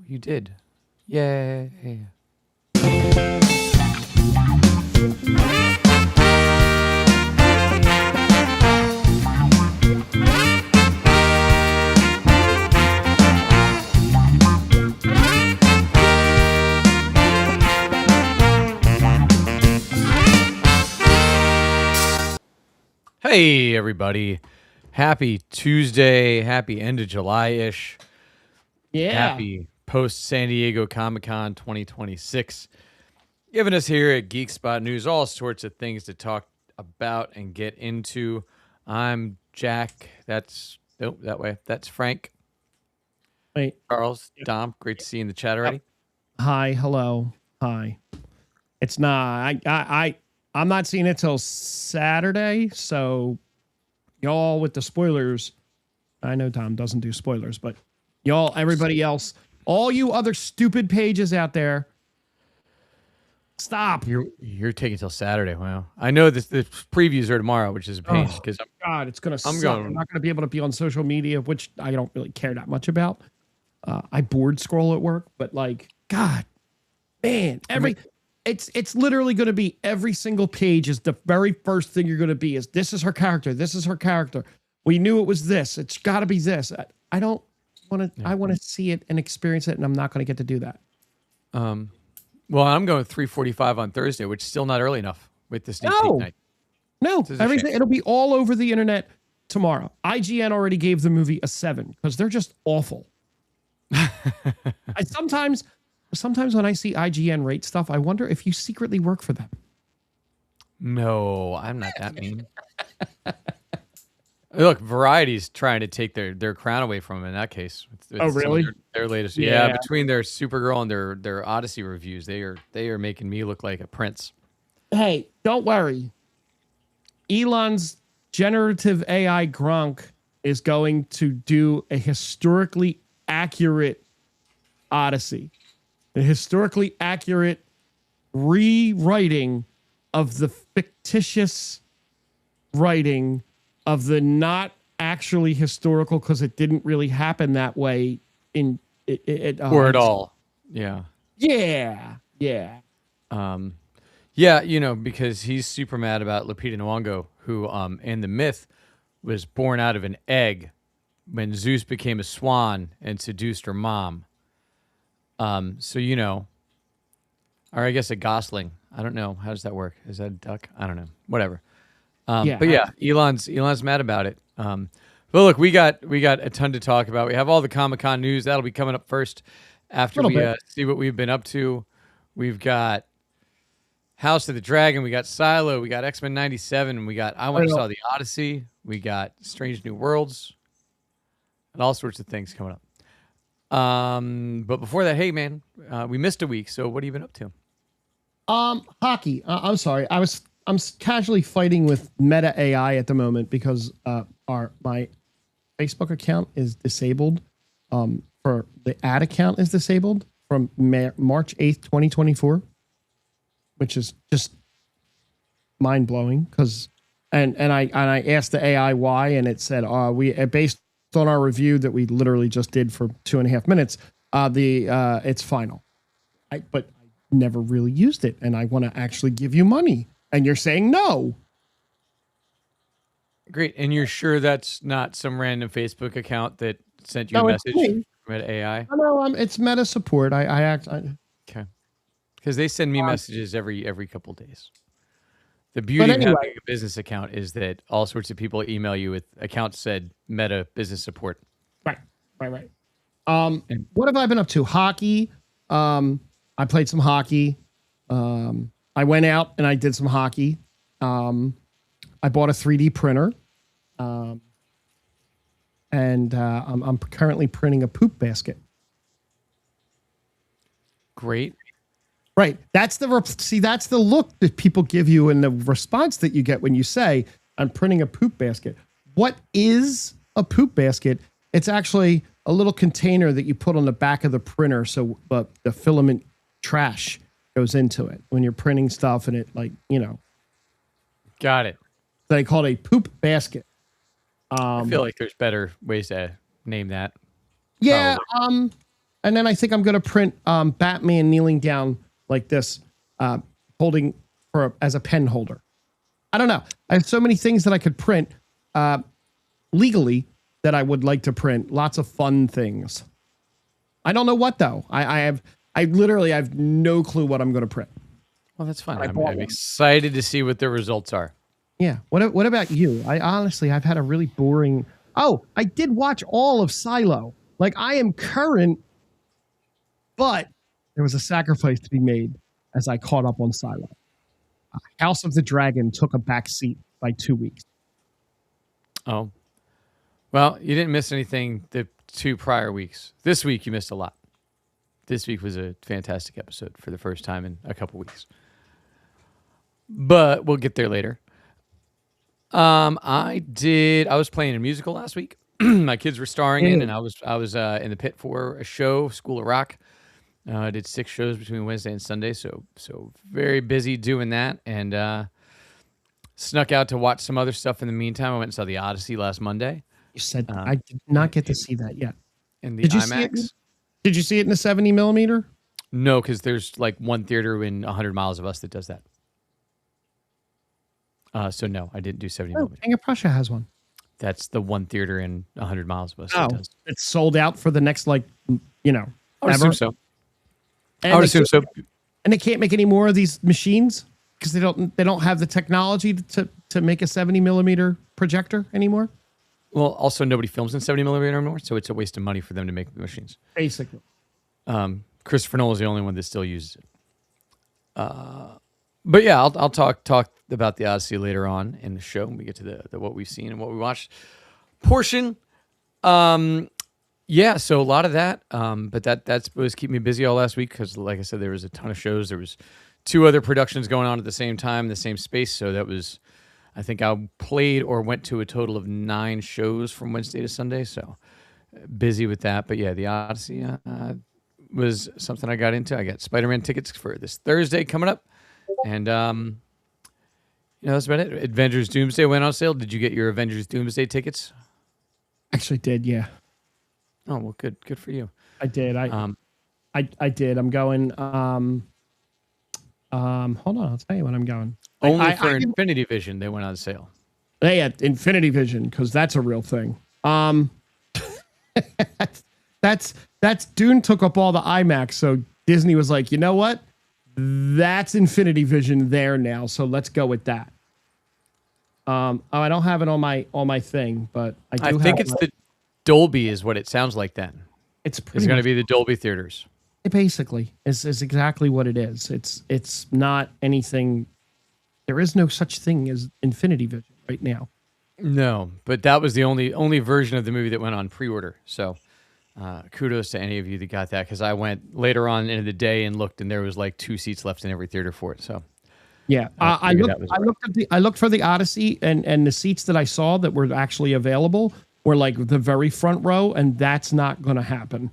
you did. Yay. Hey, everybody. Happy Tuesday. Happy end of July-ish. Yeah. Happy post-San Diego Comic-Con 2026. Giving us here at Geek Spot News all sorts of things to talk about and get into. I'm Jack. That's that way. That's Frank. Wait. Charles, Dom, great to see you in the chat already. Hi. Hello. Hi. It's not. I'm not seeing it till Saturday. So, y'all with the spoilers. I know Tom doesn't do spoilers, but y'all, everybody else, all you other stupid pages out there, stop. You're taking till Saturday. Wow. I know the previews are tomorrow, which is a pain because God, it's gonna suck. I'm not gonna be able to be on social media, which I don't really care that much about. I board scroll at work, but like, God, man, it's literally going to be every single page is the very first thing you're going to be is this is her character. This is her character. We knew it was this. It's got to be this. I don't want to. I want to see it and experience it, and I'm not going to get to do that. Well, I'm going 3:45 on Thursday, which is still not early enough with the sneak peek night. No, everything. It'll be all over the internet tomorrow. IGN already gave the movie a 7 because they're just awful. Sometimes when I see IGN rate stuff, I wonder if you secretly work for them. No, I'm not that mean. Look, Variety's trying to take their crown away from them in that case. Oh, really? Their latest, yeah. Between their Supergirl and their Odyssey reviews, they are making me look like a prince. Hey, don't worry. Elon's generative AI Gronk is going to do a historically accurate Odyssey. A historically accurate rewriting of the fictitious writing of the not actually historical because it didn't really happen that way in it or at all. Yeah. Yeah. Yeah, because he's super mad about Lupita Nyong'o, who in the myth was born out of an egg when Zeus became a swan and seduced her mom. So, or I guess a gosling. I don't know. How does that work? Is that a duck? I don't know. Whatever. But yeah, Elon's mad about it. But look, we got a ton to talk about. We have all the Comic-Con news. That'll be coming up first after we see what we've been up to. We've got House of the Dragon. We got Silo. We got X-Men 97. We got I Went and Saw the Odyssey. We got Strange New Worlds. And all sorts of things coming up. But before that, hey man, we missed a week. So what have you been up to? Hockey. I'm sorry. I'm casually fighting with Meta AI at the moment because my Facebook account is disabled. For the ad account is disabled from March 8th, 2024, which is just mind blowing because and I asked the AI why, and it said based on our review that we literally just did for 2.5 minutes, it's final. But I never really used it, and I want to actually give you money, and you're saying no. Great, and you're sure that's not some random Facebook account that sent you a message from Meta AI? No, it's Meta support. Okay, because they send me messages every couple of days. The beauty of having a business account is that all sorts of people email you with accounts said Meta business support. Right. What have I been up to? Hockey. I played some hockey. I went out and I did some hockey. I bought a 3D printer. And I'm currently printing a poop basket. Great. Right. That's the look that people give you and the response that you get when you say, I'm printing a poop basket. What is a poop basket? It's actually a little container that you put on the back of the printer so the filament trash goes into it when you're printing stuff and it Got it. They call it a poop basket. I feel like there's better ways to name that. Yeah. And then I think I'm going to print Batman kneeling down like this, holding as a pen holder. I don't know. I have so many things that I could print legally that I would like to print. Lots of fun things. I don't know what though. I literally have no clue what I'm going to print. Well, that's fine. I'm excited to see what the results are. Yeah. What about you? I've had a really boring. Oh, I did watch all of Silo. Like I am current, but there was a sacrifice to be made as I caught up on Silo. House of the Dragon took a back seat by 2 weeks. Oh, well, you didn't miss anything the 2 prior weeks. This week you missed a lot. This week was a fantastic episode for the first time in a couple weeks. But we'll get there later. I was playing a musical last week. My kids were starring in, and I was in the pit for a show, School of Rock. I did 6 shows between Wednesday and Sunday, so very busy doing that, and snuck out to watch some other stuff in the meantime. I went and saw The Odyssey last Monday. You said I did not get to see that yet. In the IMAX. Did you see it in the 70 millimeter? No, because there's like one theater in 100 miles of us that does that. So no, I didn't do 70 millimeter. King of Prussia has one. That's the one theater in 100 miles of us. Oh, that does. It's sold out for the next I would assume so. And I would assume so. And they can't make any more of these machines because they don't have the technology to make a 70 millimeter projector anymore. Well, also nobody films in 70 millimeter anymore, so it's a waste of money for them to make the machines. Basically. Christopher Nolan is the only one that still uses it. But yeah, I'll talk about the Odyssey later on in the show when we get to the what we've seen and what we watched portion. Yeah, so a lot of that, but that was keeping me busy all last week because, like I said, there was a ton of shows. There was 2 other productions going on at the same time in the same space, so that was, I think I played or went to a total of 9 shows from Wednesday to Sunday, so busy with that. But yeah, the Odyssey was something I got into. I got Spider-Man tickets for this Thursday coming up, and that's about it. Avengers Doomsday went on sale. Did you get your Avengers Doomsday tickets? Actually did, yeah. Oh, well, good for you. I did. I did. I'm going. Hold on, I'll tell you when I'm going. Only for Infinity Vision, they went on sale. Yeah, Infinity Vision, because that's a real thing. That's Dune took up all the IMAX, so Disney was like, you know what? That's Infinity Vision there now, so let's go with that. I don't have it on my thing, but I think it's the Dolby is what it sounds like then. It's going to be the Dolby theaters. It basically is exactly what it is. It's not anything. There is no such thing as Infinity Vision right now. No, but that was the only version of the movie that went on pre-order. So kudos to any of you that got that, because I went later on into the day and looked, and there was like 2 seats left in every theater for it. So yeah, I looked for the Odyssey, and the seats that I saw that were actually available were like the very front row, and that's not going to happen.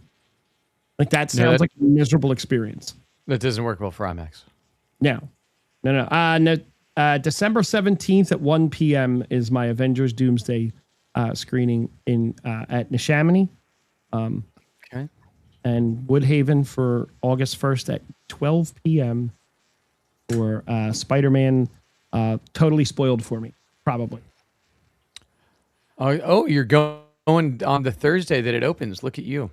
Like that sounds like a miserable experience. That doesn't work well for IMAX. No. December 17th at 1 p.m. is my Avengers Doomsday screening at Neshaminy. Okay. And Woodhaven for August 1st at 12 p.m. for Spider-Man. Totally spoiled for me, probably. Oh, you're going on the Thursday that it opens. Look at you.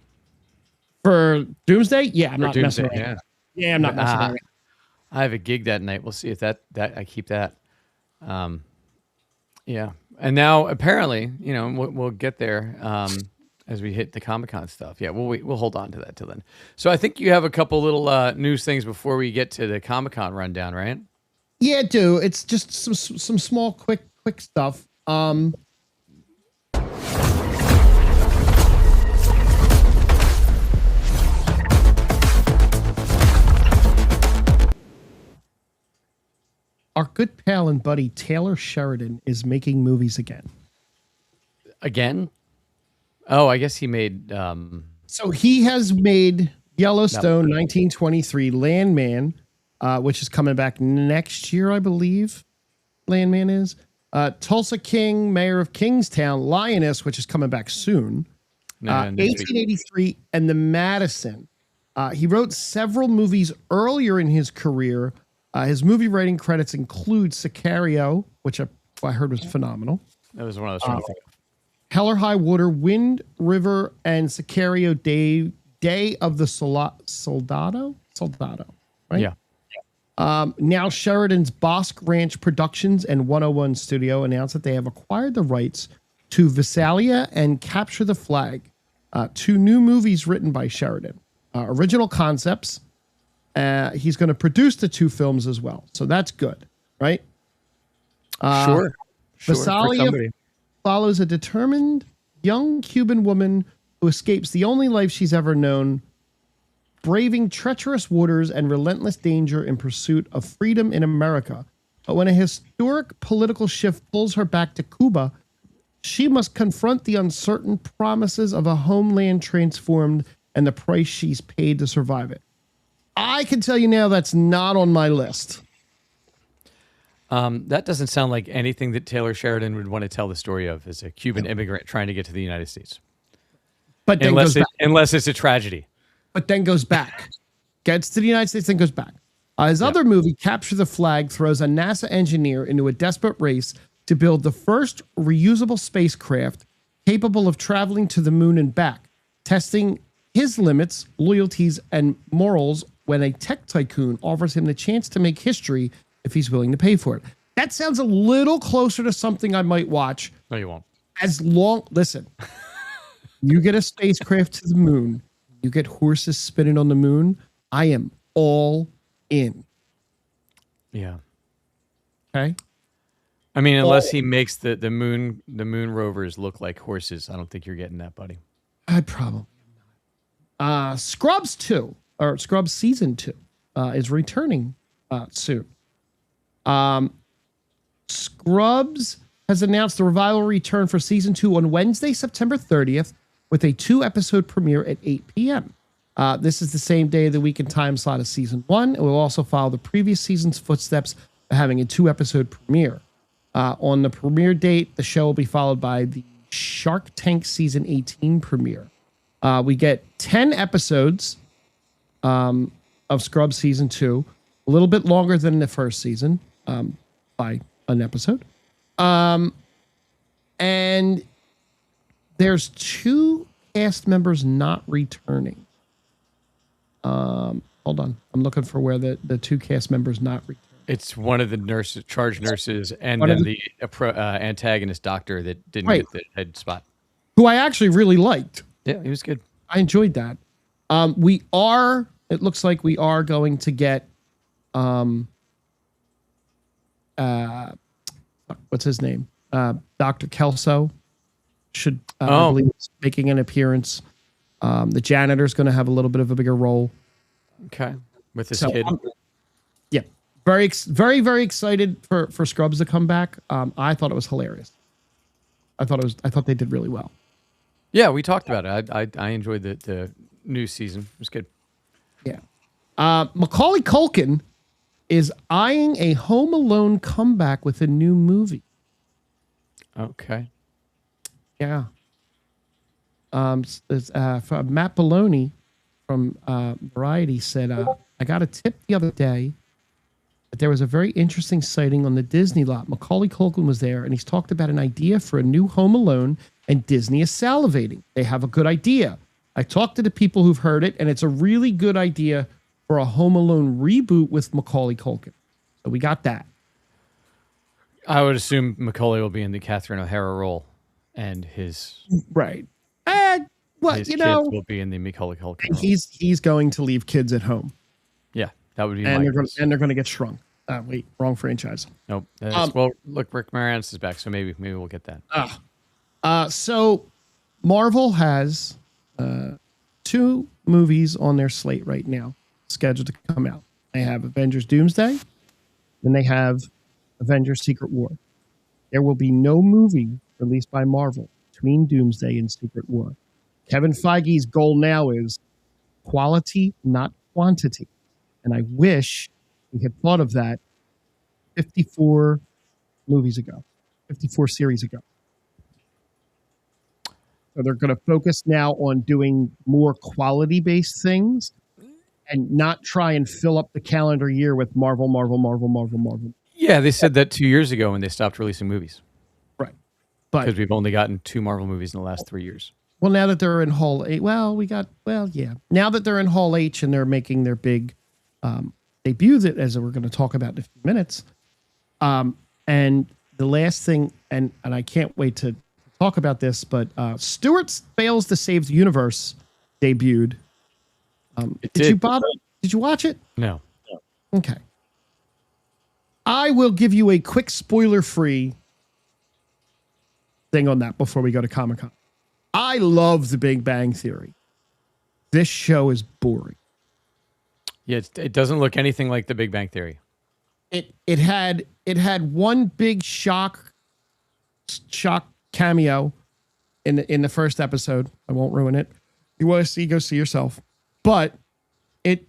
For Doomsday? Yeah, I'm not messing around. Yeah. Yeah, I'm not messing around. I have a gig that night. We'll see if that I keep that. Yeah. And now apparently, we'll get there as we hit the Comic-Con stuff. Yeah, we'll hold on to that till then. So I think you have a couple little news things before we get to the Comic-Con rundown, right? Yeah, I do. It's just some small quick stuff. Our good pal and buddy Taylor Sheridan is making movies again. Again? Oh, I guess he made... So he has made Yellowstone 1923, Landman, which is coming back next year, I believe. Landman is. Tulsa King, Mayor of Kingstown, Lioness, which is coming back soon. 1883, and The Madison. He wrote several movies earlier in his career. His movie writing credits include Sicario, which I heard was phenomenal. That was one I was trying to think of. Hell or High Water, Wind River, and Sicario Day of the Soldado, right? Yeah. Now Sheridan's Bosque Ranch Productions and 101 Studio announced that they have acquired the rights to Visalia and Capture the Flag, two new movies written by Sheridan. Original concepts. He's going to produce the two films as well. So that's good, right? Sure. Visalia follows a determined young Cuban woman who escapes the only life she's ever known, braving treacherous waters and relentless danger in pursuit of freedom in America. But when a historic political shift pulls her back to Cuba, she must confront the uncertain promises of a homeland transformed and the price she's paid to survive it. I can tell you now that's not on my list. That doesn't sound like anything that Taylor Sheridan would want to tell the story of as a Cuban immigrant trying to get to the United States. But then unless it's a tragedy. But then goes back. Gets to the United States, then goes back. His other movie, Capture the Flag, throws a NASA engineer into a desperate race to build the first reusable spacecraft capable of traveling to the moon and back, testing his limits, loyalties, and morals when a tech tycoon offers him the chance to make history if he's willing to pay for it. That sounds a little closer to something I might watch. No, you won't. Listen, you get a spacecraft to the moon, you get horses spinning on the moon, I am all in. Yeah. Okay. I mean, unless he makes the moon rovers look like horses, I don't think you're getting that, buddy. I'd probably not. Scrubs season 2 is returning soon. Scrubs has announced the revival return for season 2 on Wednesday, September 30th, with a 2-episode premiere at 8 p.m. This is the same day of the week and time slot as season 1. It will also follow the previous season's footsteps by having a 2-episode premiere. On the premiere date, the show will be followed by the Shark Tank season 18 premiere. We get 10 episodes of Scrubs season 2, a little bit longer than the first season by an episode. And there's 2 cast members not returning. Hold on. I'm looking for where the 2 cast members not returning. It's one of the charge nurses, and then the antagonist doctor that didn't get the head spot. Who I actually really liked. Yeah, he was good. I enjoyed that. It looks like we are going to get, what's his name? Dr. Kelso I believe is making an appearance. The janitor's going to have a little bit of a bigger role. Okay. With his kid. Yeah. Very, very, very excited for Scrubs to come back. I thought it was hilarious. I thought they did really well. Yeah, we talked about it. I enjoyed the new season. It was good. Yeah. Macaulay Culkin is eyeing a Home Alone comeback with a new movie. Okay. Yeah. Matt Belloni from Variety said, I got a tip the other day that there was a very interesting sighting on the Disney lot. Macaulay Culkin was there, and he's talked about an idea for a new Home Alone, and Disney is salivating. They have a good idea. I talked to the people who've heard it, and it's a really good idea for a Home Alone reboot with Macaulay Culkin. So we got that. I would assume Macaulay will be in the Catherine O'Hara role, and his right. His kids will be in the Macaulay Culkin role. He's going to leave kids at home. Yeah, that would be. And they're going to get shrunk. Wait, wrong franchise. Nope. Well, look, Rick Moranis is back, so maybe we'll get that. So Marvel has 2 movies on their slate right now scheduled to come out. They have Avengers Doomsday, then they have Avengers Secret War. There will be no movie released by Marvel between Doomsday and Secret War. Kevin Feige's goal now is quality, not quantity. And I wish we had thought of that 54 movies ago, 54 series ago. So they're going to focus now on doing more quality-based things and not try and fill up the calendar year with Marvel. Yeah, they said that 2 years ago when they stopped releasing movies. Right. But because we've only gotten 2 Marvel movies in the last 3 years. Well, now that they're in Hall H, now that they're in Hall H and they're making their big debuts, as we're going to talk about in a few minutes. And the last thing, and I can't wait to talk about this, but Stewart's Fails to Save the Universe debuted. Did you watch it? No. Okay. I will give you a quick spoiler-free thing on that before we go to Comic-Con. I love The Big Bang Theory. This show is boring. Yeah, it doesn't look anything like The Big Bang Theory. It had one big shock cameo in the first episode. I won't ruin it. You want to see, go see yourself. But it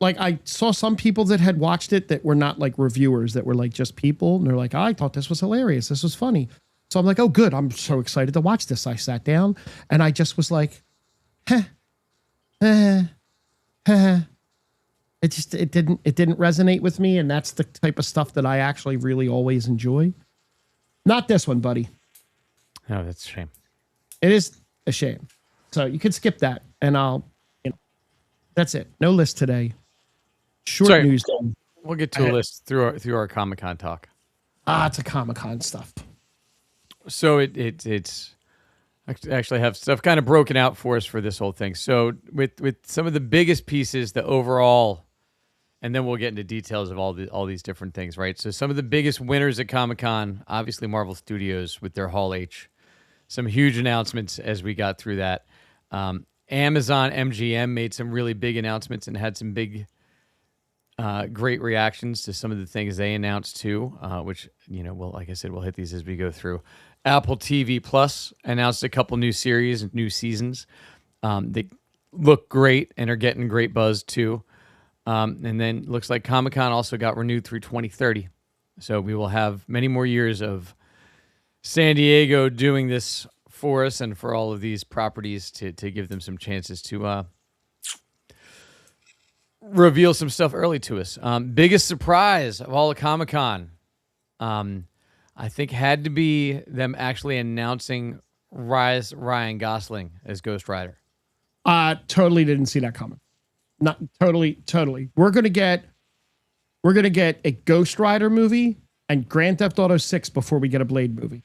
like, I saw some people that had watched it that were not like reviewers, that were like just people, and they're like, I thought this was hilarious. This was funny. So I'm like, oh, good. I'm so excited to watch this. I sat down and I just was like, It didn't resonate with me. And that's the type of stuff that I actually really always enjoy. Not this one, buddy. No, that's a shame. It is a shame. So you can skip that, and that's it. No list today. Short news. We'll get to a list through our Comic-Con talk. It's a Comic-Con stuff. So it's actually have stuff kind of broken out for us for this whole thing. So with some of the biggest pieces, the overall, and then we'll get into details of all these different things, right? So some of the biggest winners at Comic-Con, obviously Marvel Studios with their Hall H. Some huge announcements as we got through that. Amazon MGM made some really big announcements and had some big, great reactions to some of the things they announced too, which, well, like I said, we'll hit these as we go through. Apple TV Plus announced a couple new series and new seasons. They look great and are getting great buzz too. And then looks like Comic-Con also got renewed through 2030. So we will have many more years of San Diego doing this for us and for all of these properties to give them some chances to reveal some stuff early to us. Biggest surprise of all of Comic-Con, I think, had to be them actually announcing Ryan Gosling as Ghost Rider. Totally didn't see that coming. Not totally. We're gonna get a Ghost Rider movie and Grand Theft Auto 6 before we get a Blade movie.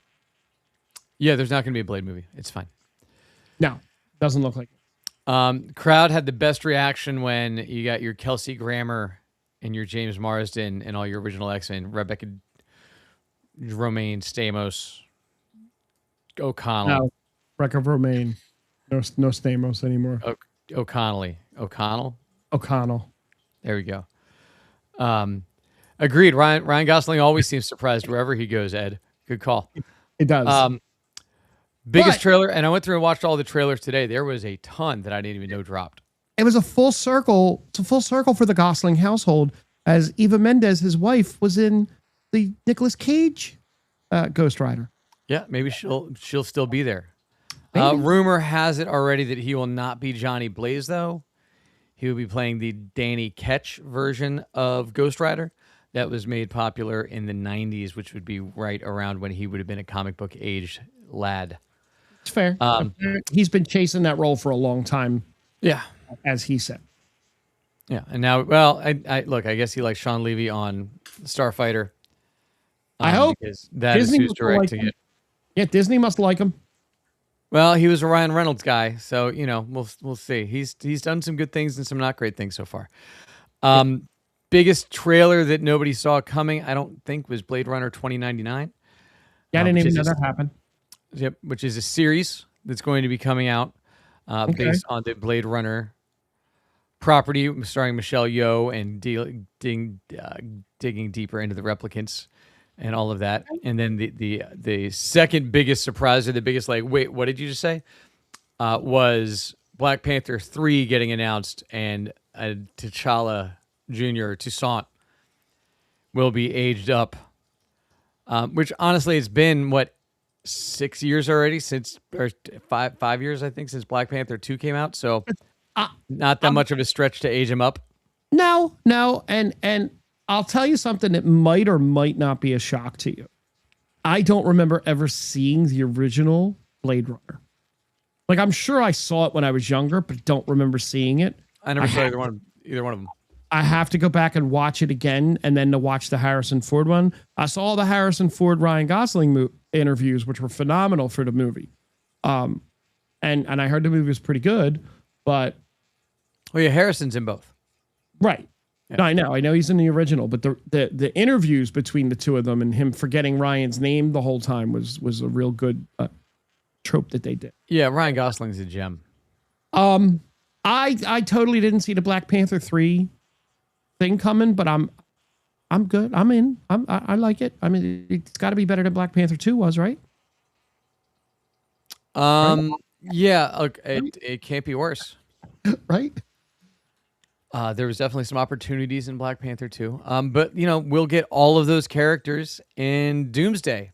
Yeah, there's not gonna be a Blade movie. It's fine. No, doesn't look like it. Crowd had the best reaction when you got your Kelsey Grammer and your James Marsden and all your original X-Men, Rebecca Romaine, Stamos, O'Connell. No, Rebecca Romaine. No Stamos anymore. O'Connell. There we go. Agreed. Ryan Gosling always seems surprised wherever he goes, Ed. Good call. It does. Biggest trailer, and I went through and watched all the trailers today. There was a ton that I didn't even know dropped. It was a full circle. It's a full circle for the Gosling household, as Eva Mendes, his wife, was in the Nicolas Cage Ghost Rider. Yeah, maybe she'll still be there. Rumor has it already that he will not be Johnny Blaze, though. He will be playing the Danny Ketch version of Ghost Rider that was made popular in the 90s, which would be right around when he would have been a comic book aged lad. It's fair. He's been chasing that role for a long time. Yeah. As he said. Yeah. And now, well, I look, I guess he likes Sean Levy on Starfighter. I hope. Because that Disney is who's directing it. Yeah, Disney must like him. Well, he was a Ryan Reynolds guy, so we'll see. He's done some good things and some not great things so far. Biggest trailer that nobody saw coming, I don't think, was Blade Runner 2099. Yeah, I didn't even know that happened. Yep, which is a series that's going to be coming out based on the Blade Runner property, starring Michelle Yeoh and digging deeper into the replicants and all of that. And then the second biggest surprise, or the biggest wait, what did you just say? Was Black Panther 3 getting announced, and T'Challa Jr. Toussaint will be aged up. Which honestly, it's been 6 years already or 5 years, I think, since Black Panther 2 came out. So Not that much of a stretch to age him up. No, and I'll tell you something that might or might not be a shock to you. I don't remember ever seeing the original Blade Runner. Like, I'm sure I saw it when I was younger, but don't remember seeing it. I never saw either one of them. I have to go back and watch it again, and then to watch the Harrison Ford one. I saw the Harrison Ford Ryan Gosling interviews, which were phenomenal for the movie. And I heard the movie was pretty good, but well, yeah, Harrison's in both. Right. Yeah. No, I know he's in the original, but the interviews between the two of them and him forgetting Ryan's name the whole time was a real good trope that they did. Yeah, Ryan Gosling's a gem. I totally didn't see the Black Panther 3 thing coming, but I'm good. I'm in. I like it. I mean, it's got to be better than Black Panther 2 was, right? Yeah, look, it can't be worse. Right? There was definitely some opportunities in Black Panther 2. But, we'll get all of those characters in Doomsday,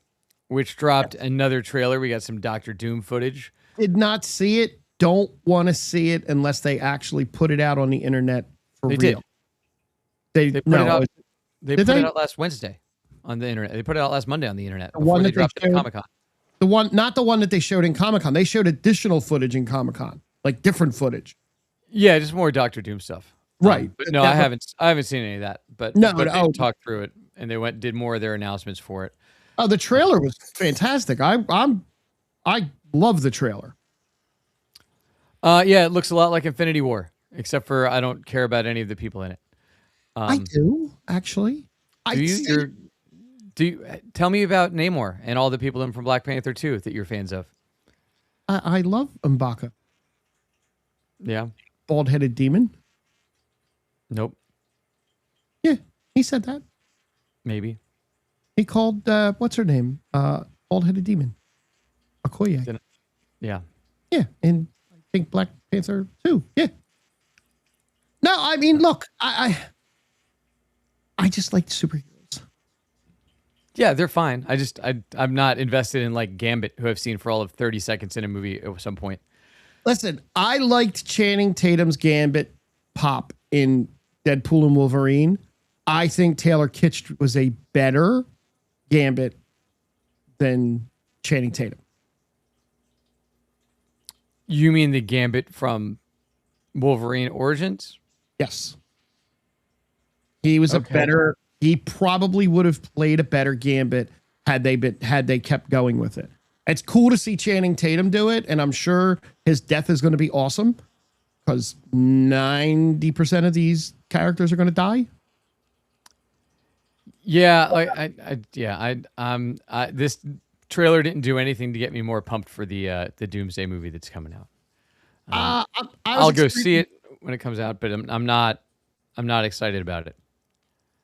which dropped another trailer. We got some Doctor Doom footage. Did not see it. Don't want to see it unless they actually put it out on the internet for real. They put it out last Wednesday on the internet. They put it out last Monday on the internet before they dropped it at Comic-Con. Not the one that they showed in Comic-Con. They showed additional footage in Comic-Con, like different footage. Yeah, just more Doctor Doom stuff. Right. But no, I haven't seen any of that. But they talked through it and they did more of their announcements for it. Oh, the trailer was fantastic. I love the trailer. Yeah, it looks a lot like Infinity War, except for I don't care about any of the people in it. I do, actually. Do you tell me about Namor and all the people in from Black Panther 2 that you're fans of? I love M'Baka. Yeah. Bald-headed demon. Nope. Yeah, he said that. Maybe. He called, what's her name? Bald-headed demon. Okoye. Yeah. Yeah, and I think Black Panther 2. Yeah. No, I mean, look, I just like superheroes. Yeah, they're fine. I'm not invested in like Gambit, who I've seen for all of 30 seconds in a movie at some point. Listen, I liked Channing Tatum's Gambit pop in Deadpool and Wolverine. I think Taylor Kitsch was a better Gambit than Channing Tatum. You mean the Gambit from Wolverine Origins? Yes. He was he probably would have played a better Gambit had they kept going with it. It's cool to see Channing Tatum do it, and I'm sure his death is going to be awesome because 90% of these characters are going to die. Yeah, this trailer didn't do anything to get me more pumped for the Doomsday movie that's coming out. I'll go see it when it comes out, but I'm not excited about it.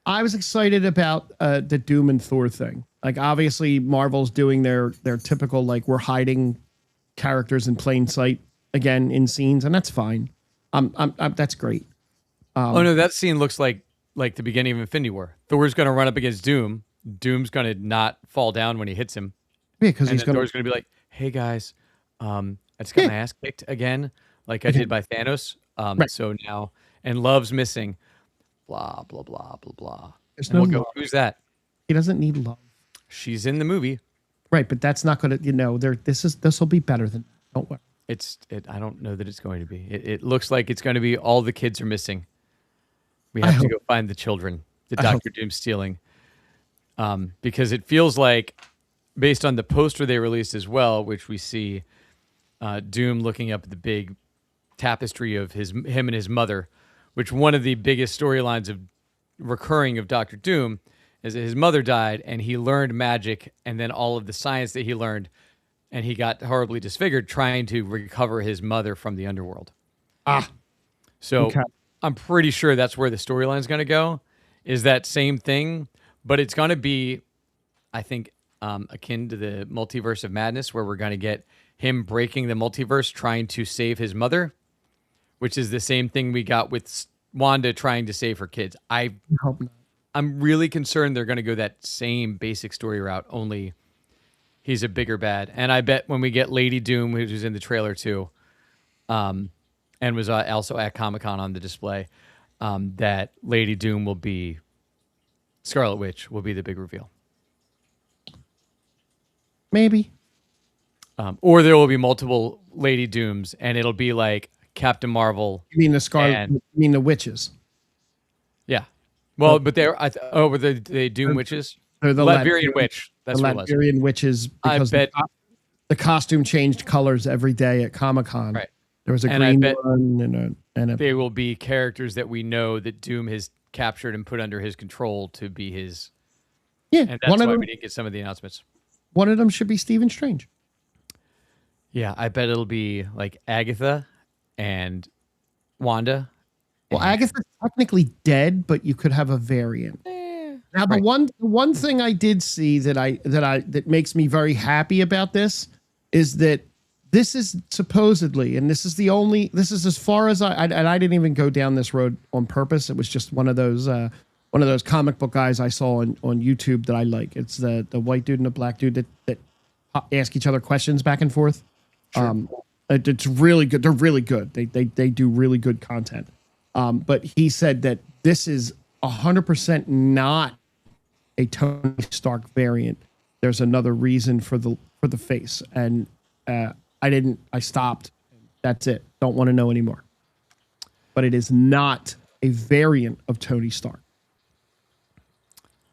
I was excited about the Doom and Thor thing. Like, obviously, Marvel's doing their typical, like, we're hiding characters in plain sight again in scenes, and that's fine. That's great. Oh no, that scene looks like the beginning of Infinity War. Thor's going to run up against Doom. Doom's going to not fall down when he hits him. Yeah, because Thor's going to be like, "Hey guys, I just got my ass kicked again, like I did by Thanos. Right. So now, and Love's missing. Blah blah blah blah blah." And we'll go, "Who's that?" He doesn't need love. She's in the movie, right? But that's not going to. This will be better than that. Don't worry. I don't know that it's going to be. It looks like it's going to be all the kids are missing. We have to go find the children that Dr. Doom's stealing. Because it feels like, based on the poster they released as well, which we see Doom looking up at the big tapestry of him and his mother, which one of the biggest storylines of recurring of Dr. Doom is that his mother died and he learned magic and then all of the science that he learned, and he got horribly disfigured trying to recover his mother from the underworld. So okay. I'm pretty sure that's where the storyline is going to go, is that same thing, but it's going to be, I think, akin to the Multiverse of Madness, where we're going to get him breaking the multiverse, trying to save his mother, which is the same thing we got with Wanda trying to save her kids. I hope not. I'm really concerned they're going to go that same basic story route, only he's a bigger bad. And I bet when we get Lady Doom, which is in the trailer too, and was also at Comic-Con on the display, that Lady Doom will be Scarlet Witch will be the big reveal. Maybe. Or there will be multiple Lady Dooms, and it'll be like Captain Marvel. You mean the Scarlet? You mean the witches? Yeah. Well, but they're were they Doom witches? They're the Latvian witch. That's what it was. Latvian witches. Because I bet the costume changed colors every day at Comic-Con. Right. There was a green one and a. They will be characters that we know that Doom has captured and put under his control to be his. Yeah, and that's why we didn't get some of the announcements. One of them should be Stephen Strange. Yeah, I bet it'll be like Agatha and Wanda. Well, Agatha's technically dead, but you could have a variant. Now, the one thing I did see that makes me very happy about this is that this is supposedly, and this is as far as I didn't even go down this road on purpose. It was just one of those comic book guys I saw on YouTube that I like. It's the white dude and the black dude that ask each other questions back and forth. Sure. It's really good. They're really good. They do really good content. But he said that this is 100% not a Tony Stark variant. There's another reason for the face, and I stopped. That's it. Don't want to know anymore. But it is not a variant of Tony Stark,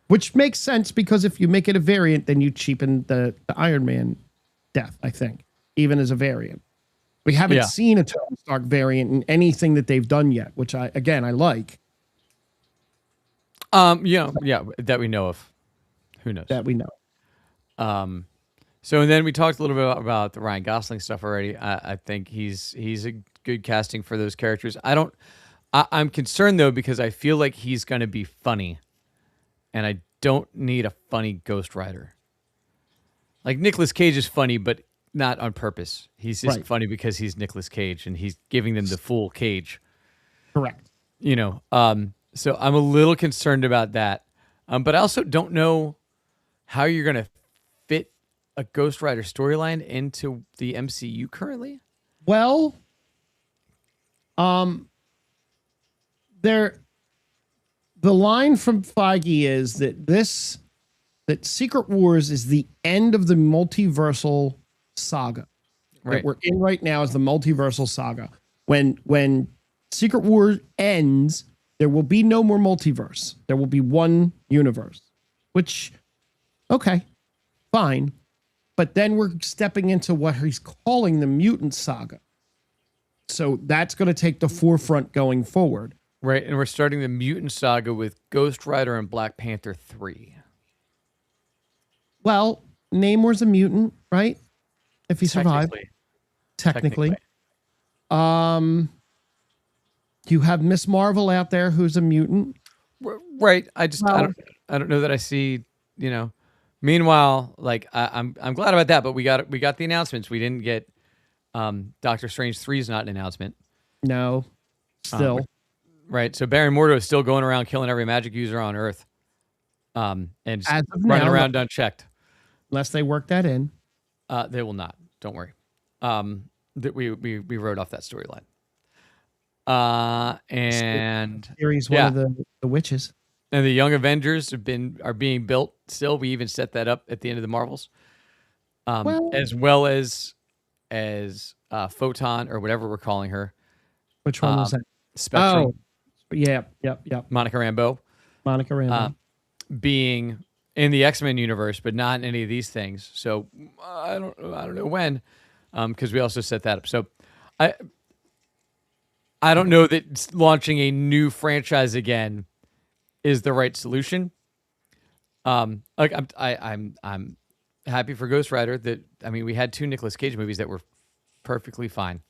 which makes sense because if you make it a variant, then you cheapen the Iron Man death. I think even as a variant. We haven't seen a Tony Stark variant in anything that they've done yet, which I like. That we know of. Who knows? That we know. So and then we talked a little bit about the Ryan Gosling stuff already. I think he's a good casting for those characters. I'm concerned though because I feel like he's going to be funny, and I don't need a funny Ghost Rider. Like Nicolas Cage is funny, but not on purpose. He's just funny because he's Nicolas Cage and he's giving them the full Cage. Correct. So I'm a little concerned about that. But I also don't know how you're going to fit a Ghost Rider storyline into the MCU currently. Well, the line from Feige is that Secret Wars is the end of the multiversal saga. Right. What we're in right now is the multiversal saga. When Secret Wars ends, there will be no more multiverse. There will be one universe, which, okay, fine. But then we're stepping into what he's calling the mutant saga. So that's going to take the forefront going forward. Right, and we're starting the mutant saga with Ghost Rider and Black Panther 3. Well, Namor's a mutant, right? If he survived. Technically. You have Miss Marvel out there who's a mutant. Right. I don't know that I see, Meanwhile, like I'm glad about that, but we got the announcements. We didn't get Doctor Strange 3 is not an announcement. No. Still. Right. So Baron Mordo is still going around killing every magic user on Earth. And just running around unchecked. Unless they work that in. They will not. Don't worry. That we wrote off that storyline. And Series one of the witches. And the Young Avengers are being built still. We even set that up at the end of the Marvels. As well as Photon or whatever we're calling her. Which one was that? Spectrum. Oh, yeah, yep. Monica Rambeau. Being in the X-Men universe, but not in any of these things. So I don't know when, because we also set that up. So I don't know that launching a new franchise again is the right solution. I'm happy for Ghost Rider we had 2 Nicolas Cage movies that were perfectly fine.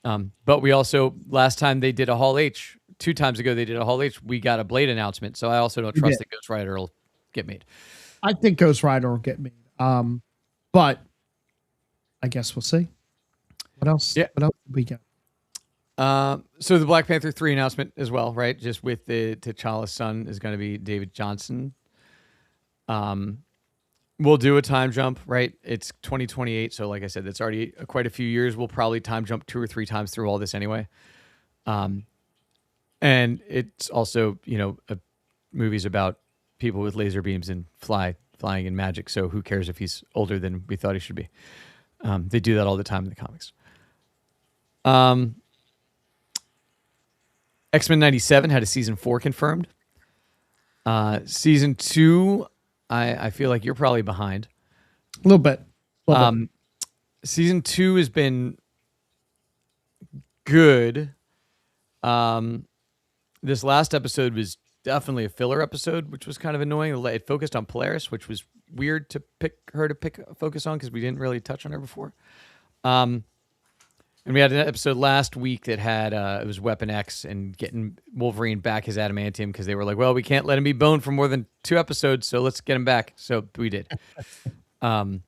But we also, last time they did a Hall H, 2 times ago they did a Hall H, we got a Blade announcement. So I also don't trust that Ghost Rider will get made. I think Ghost Rider will get made. But I guess we'll see. What else? Yeah. What else did we get? So the Black Panther 3 announcement as well, right? Just with the T'Challa's son is going to be David Johnson. we'll do a time jump, right? It's 2028, so like I said, that's already quite a few years. We'll probably time jump 2 or 3 times through all this anyway. And it's also, movies about people with laser beams and flying and magic. So who cares if he's older than we thought he should be? They do that all the time in the comics. X-Men 97 had a season 4 confirmed. Season 2, I feel like you're probably behind. A little bit. Season 2 has been good. This last episode was definitely a filler episode, which was kind of annoying. It focused on Polaris, which was weird to focus on because we didn't really touch on her before. And we had an episode last week that had it was Weapon X and getting Wolverine back his adamantium because they were like, well, we can't let him be boned for more than 2 episodes, so let's get him back. So we did. Brand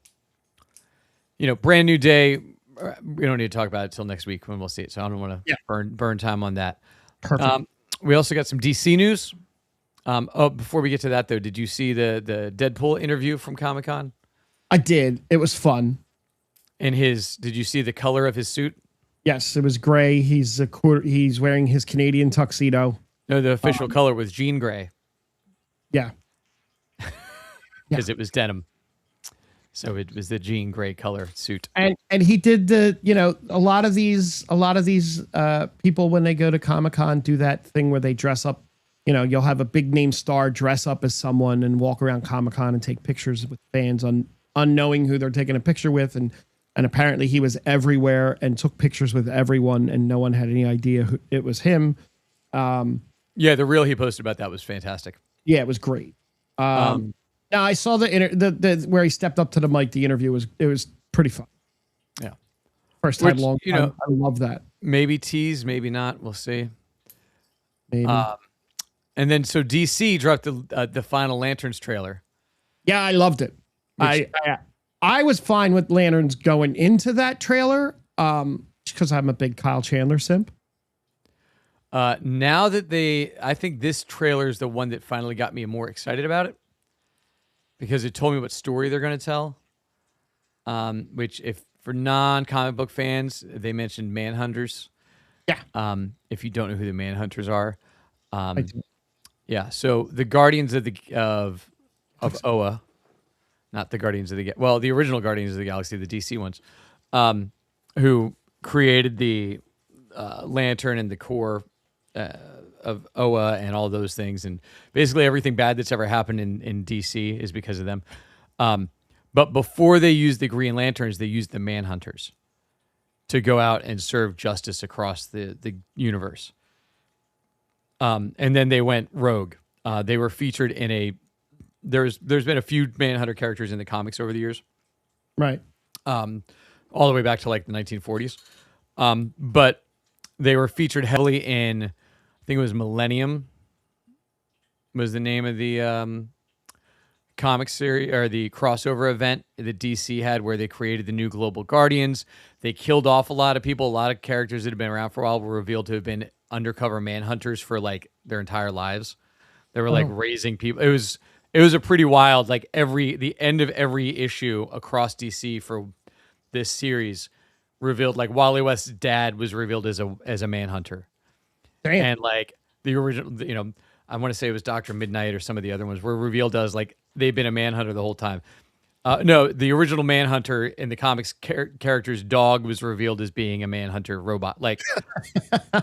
new day. We don't need to talk about it till next week when we'll see it. So I don't want to burn time on that. Perfect. We also got some DC news. Before we get to that though, did you see the Deadpool interview from Comic-Con? I did. It was fun. And did you see the color of his suit? Yes, it was gray. He's wearing his Canadian tuxedo. No, the official color was jean gray. Yeah. Because it was denim. So it was the jean gray color suit. And he did a lot of these people when they go to Comic-Con do that thing where they dress up. You'll have a big name star dress up as someone and walk around Comic-Con and take pictures with fans unknowing who they're taking a picture with. And apparently he was everywhere and took pictures with everyone and no one had any idea who it was him. Yeah, the reel he posted about that was fantastic. Yeah, it was great. Now I saw the where he stepped up to the mic. The interview was pretty fun. Yeah, first time long time. I love that. Maybe tease, maybe not. We'll see. Maybe. And then so DC dropped the Final Lanterns trailer. Yeah, I loved it. I was fine with Lanterns going into that trailer because I'm a big Kyle Chandler simp. Now that I think this trailer is the one that finally got me more excited about it because it told me what story they're going to tell. Which, if for non-comic book fans, they mentioned Manhunters. Yeah. If you don't know who the Manhunters are, yeah. So the Guardians of Oa. Not the Guardians of the the original Guardians of the Galaxy, the DC ones, who created the Lantern and the core of Oa and all those things, and basically everything bad that's ever happened in DC is because of them. But before they used the Green Lanterns, they used the Manhunters to go out and serve justice across the universe. And then they went rogue. They were featured in There's been a few Manhunter characters in the comics over the years, right? All the way back to like the 1940s, but they were featured heavily in, I think it was Millennium, was the name of the comic series or the crossover event that DC had where they created the new Global Guardians. They killed off a lot of people. A lot of characters that had been around for a while were revealed to have been undercover Manhunters for like their entire lives. They were like raising people. It was a pretty wild, like the end of every issue across DC for this series revealed, like Wally West's dad was revealed as a Manhunter. Damn. And like the original, I want to say it was Dr. Midnight or some of the other ones were revealed as like they've been a Manhunter the whole time. No, the original Manhunter in the comics character's dog was revealed as being a Manhunter robot. Like,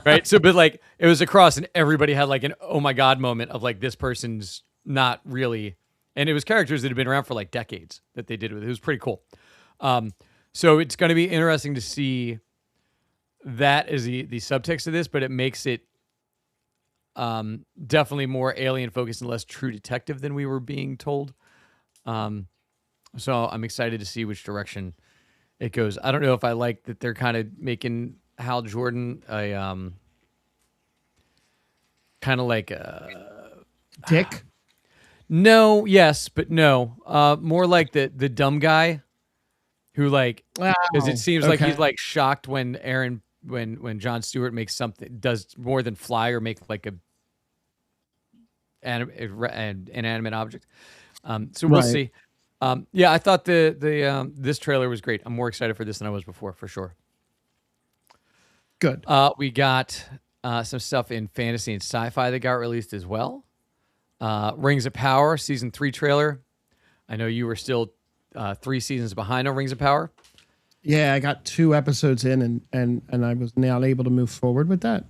right? So, but like it was across and everybody had like an, oh my God moment of like, this person's not really, and it was characters that had been around for like decades that they did with it. It was pretty cool. So it's going to be interesting to see that as the subtext of this, but it makes it definitely more alien focused and less True Detective than we were being told. So I'm excited to see which direction it goes. I don't know if I like that they're kind of making Hal Jordan a kind of like a dick. No, yes, but no. More like the dumb guy who like, because it seems like he's like shocked when when Jon Stewart makes something, does more than fly or make like an inanimate object. So we'll see. Yeah, I thought the this trailer was great. I'm more excited for this than I was before, for sure. Good. We got some stuff in fantasy and sci-fi that got released as well. Rings of Power season 3 trailer. I know you were still 3 seasons behind on Rings of Power. Yeah, I got 2 episodes in, and I was not able to move forward with that.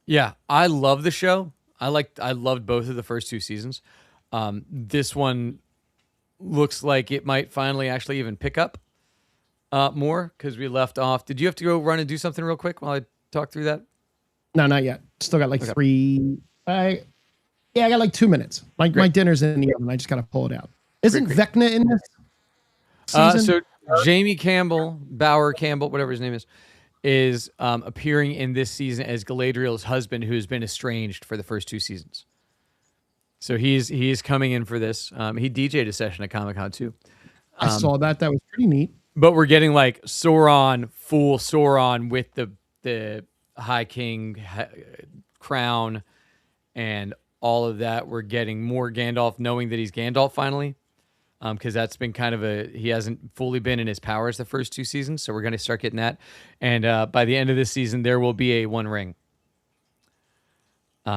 Yeah, I love the show. I loved both of the first 2 seasons. This one looks like it might finally actually even pick up more because we left off. Did you have to go run and do something real quick while I talk through that? No, not yet. Still got like 3. I got like 2 minutes. My dinner's in the oven. I just got to pull it out. Isn't Vecna in this season? So Jamie Campbell, Bauer Campbell, whatever his name is appearing in this season as Galadriel's husband, who has been estranged for the first 2 seasons. So he's coming in for this. He DJ'd a session at Comic-Con too. I saw that. That was pretty neat. But we're getting like Sauron, full Sauron with the High King crown and all of that. We're getting more Gandalf, knowing that he's Gandalf finally. Because that's been kind of he hasn't fully been in his powers the first 2 seasons. So we're going to start getting that. And by the end of this season, there will be a One Ring.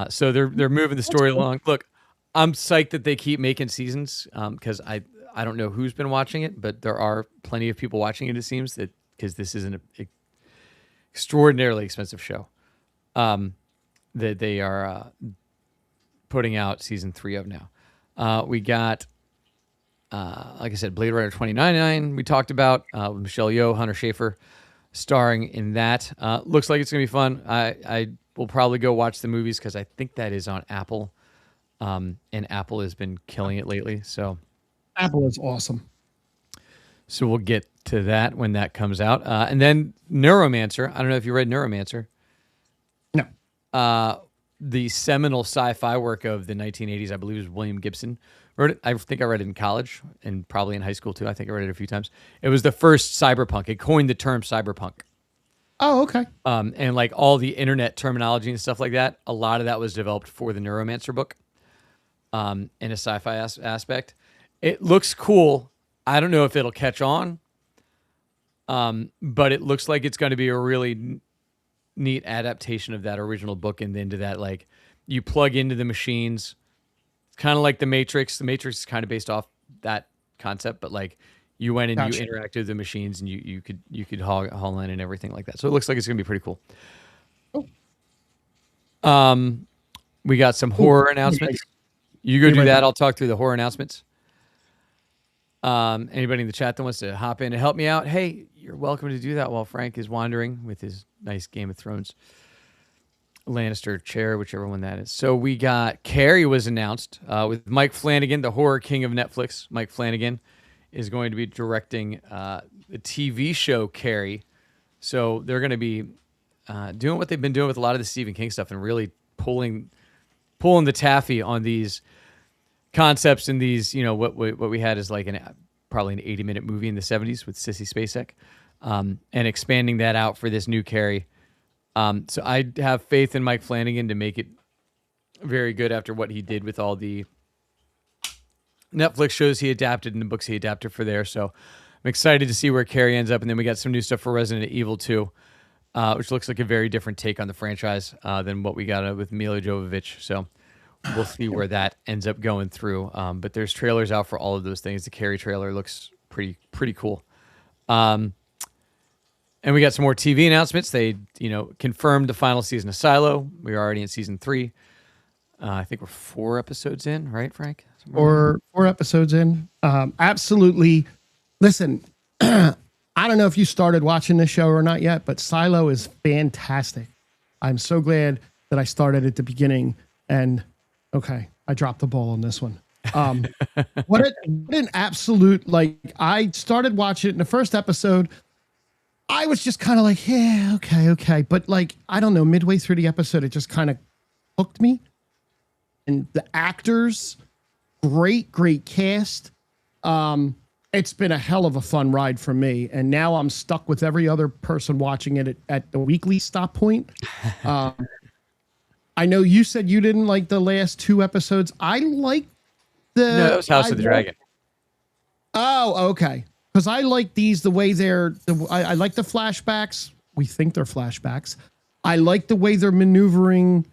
So they're moving the story along. Look, I'm psyched that they keep making seasons because I don't know who's been watching it, but there are plenty of people watching it, it seems, that because this is an extraordinarily expensive show that they are putting out season 3 of now. We got, like I said, Blade Runner 2099 we talked about with Michelle Yeoh, Hunter Schafer starring in that. Looks like it's going to be fun. I will probably go watch the movies because I think that is on Apple. And Apple has been killing it lately. So Apple is awesome. So we'll get to that when that comes out. And then Neuromancer. I don't know if you read Neuromancer. No. The seminal sci-fi work of the 1980s, I believe, is William Gibson. Wrote it. I think I read it in college and probably in high school too. I think I read it a few times. It was the first cyberpunk. It coined the term cyberpunk. Oh, okay. And like all the internet terminology and stuff like that, a lot of that was developed for the Neuromancer book. In a sci-fi aspect. It looks cool. I don't know if it'll catch on, but it looks like it's going to be a really neat adaptation of that original book and into that, like, you plug into the machines. It's kind of like The Matrix. The Matrix is kind of based off that concept, but like you went and you interacted with the machines and you could haul in and everything like that. So it looks like it's going to be pretty cool. Oh. We got some horror announcements. You go do that. I'll talk through the horror announcements. Anybody in the chat that wants to hop in and help me out, hey, you're welcome to do that while Frank is wandering with his nice Game of Thrones Lannister chair, whichever one that is. So we got Carrie was announced with Mike Flanagan, the horror king of Netflix. Mike Flanagan is going to be directing the TV show Carrie. So they're going to be doing what they've been doing with a lot of the Stephen King stuff and really pulling the taffy on these concepts and these, what we had is like probably an 80-minute movie in the 70s with Sissy Spacek, and expanding that out for this new Carrie. So I have faith in Mike Flanagan to make it very good after what he did with all the Netflix shows he adapted and the books he adapted for there. So I'm excited to see where Carrie ends up. And then we got some new stuff for Resident Evil 2. Which looks like a very different take on the franchise than what we got with Mila Jovovich. So we'll see where that ends up going through. But there's trailers out for all of those things. The Carrie trailer looks pretty cool. And we got some more TV announcements. They, confirmed the final season of Silo. We're already in season 3. I think we're 4 episodes in, right, Frank? Four episodes in. Absolutely. Listen. I don't know if you started watching this show or not yet, but Silo is fantastic. I'm so glad that I started at the beginning. And okay, I dropped the ball on this one. What an absolute, I started watching it in the first episode. I was just kind of like, yeah, okay. But I don't know, midway through the episode, it just kind of hooked me. And the actors, great cast. It's been a hell of a fun ride for me. And now I'm stuck with every other person watching it at the weekly stop point. I know you said you didn't like the last 2 episodes. I like No, it was House of the Dragon. Oh, okay. Because I like these the way I like the flashbacks. We think they're flashbacks. I like the way they're maneuvering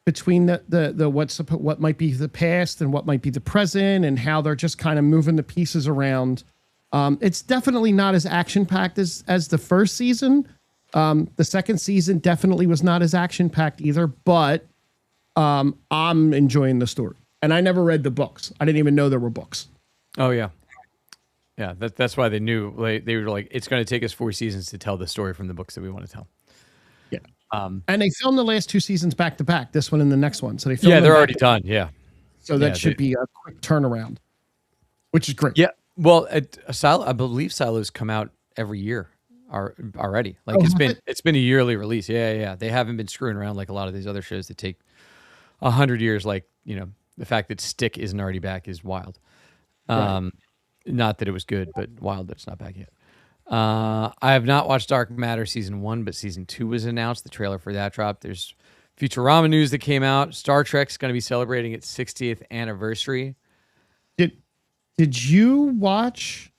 between the what might be the past and what might be the present, and how they're just kind of moving the pieces around. It's definitely not as action packed as the first season. The second season definitely was not as action packed either, but I'm enjoying the story. And I never read the books. I didn't even know there were books. Oh yeah. Yeah, that's why they knew. Like, they were like, it's going to take us 4 seasons to tell the story from the books that we want to tell. Yeah. And they filmed the last 2 seasons back to back, this one and the next one. So they filmed. Yeah, they're already done. Yeah. So that should be a quick turnaround, which is great. Yeah. Well, I believe Silos come out every year already. Like it's been a yearly release. Yeah. They haven't been screwing around like a lot of these other shows that take 100 years. Like, the fact that Stick isn't already back is wild. Right. Not that it was good, but wild that it's not back yet. I have not watched Dark Matter season 1, but season 2 was announced. The trailer for that dropped. There's Futurama news that came out. Star Trek's going to be celebrating its 60th anniversary. Did you watch